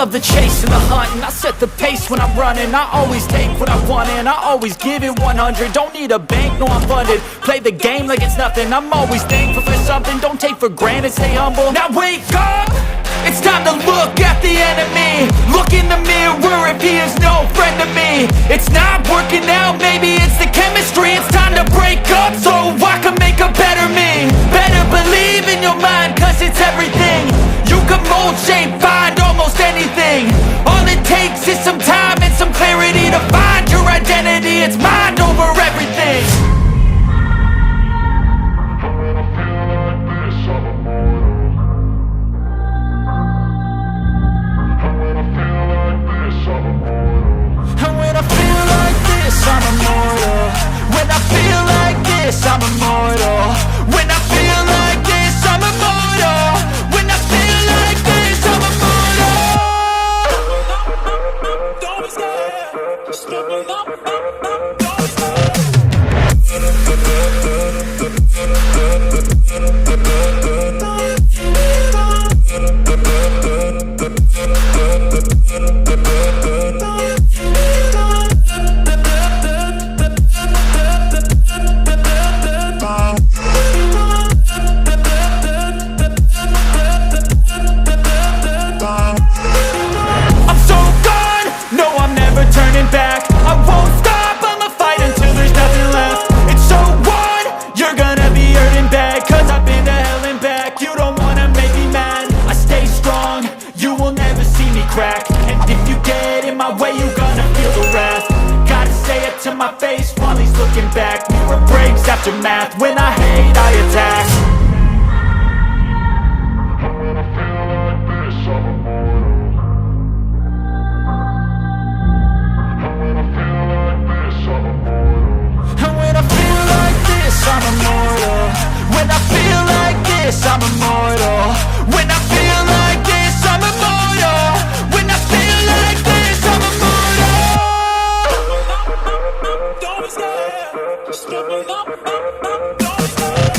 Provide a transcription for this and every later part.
love the chase and the hunt, and I set the pace when I'm running. I always take what I want and I always give it 100. Don't need a bank, no I'm funded. Play the game like it's nothing. I'm always thankful for something. Don't take for granted, stay humble. Now wake up, it's time to look at the enemy. Look in the mirror if he is no friend to me. It's not working out, maybe it's the chemistry. It's time to break up so I can make a better me. Better believe in your mind, cause it's everything. You can mold, shape, find almost anything. All it takes is some time and some clarity to find your identity. It's mind over everything. And when I feel like this, I'm immortal. When I feel like this, I'm immortal. When I feel like this, I'm immortal. When I feel like this, I'm immortal. Don't be scared. Just give me up. Don't be scared. Turning back, I won't stop, I'ma fight until there's nothing left. It's so on, you're gonna be hurting bad, cause I've been to hell and back. You don't wanna make me mad, I stay strong, you will never see me crack. And if you get in my way, you're gonna feel the wrath. Gotta say it to my face while he's looking back. Mirror breaks after math, when I hate I attack. I'm immortal. When I feel like this, I'm immortal. When I feel like this, I'm immortal. When I feel like this, I'm immortal. Don't be scared. Just give me up. Don't be scared.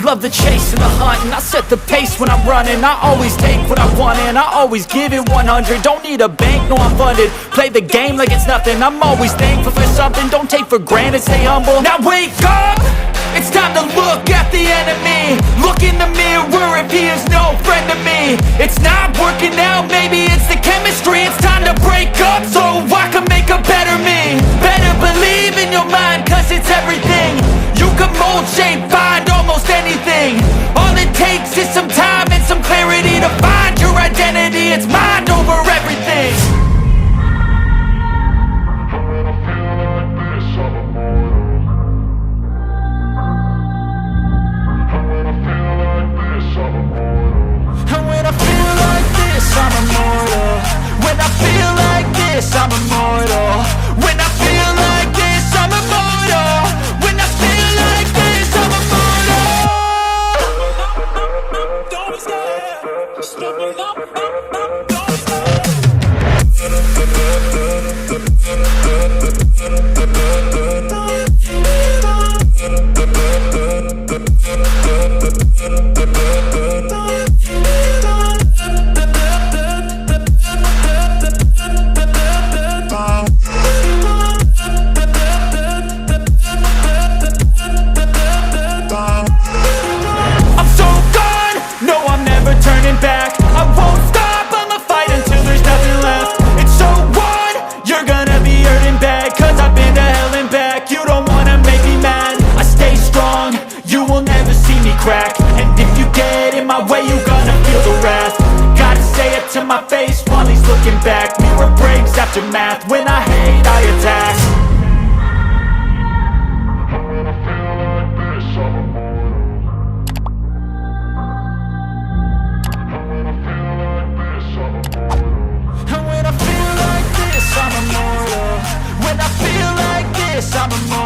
Love the chase and the hunt, and I set the pace when I'm running. I always take what I want and I always give it 100. Don't need a bank, no I'm funded. Play the game like it's nothing. I'm always thankful for something. Don't take for granted, stay humble. Now wake up, it's time to look at the enemy. Look in the mirror if he is no friend to me. It's not working out, maybe it's the chemistry. It's time to break up so I can make a better me. Better believe in your mind, cause it's everything. You can mold, shape, find almost anything. All it takes is some time and some clarity to find your identity. It's mind over everything. And when I feel like this, I'm immortal. When I feel like this, I'm immortal. When I feel like this, I'm immortal. When I feel like this, I'm immortal. Don't be scared. Just give me up. Don't be scared. Turning back, I won't stop, I'ma fight until there's nothing left. It's so on, you're gonna be hurting bad, cause I've been to hell and back. You don't wanna make me mad, I stay strong, you will never see me crack. And if you get in my way, you're gonna feel the wrath. Gotta say it to my face while he's looking back. Mirror breaks after math, when I hate I attack. And when I feel like this, I'm immortal. I'm a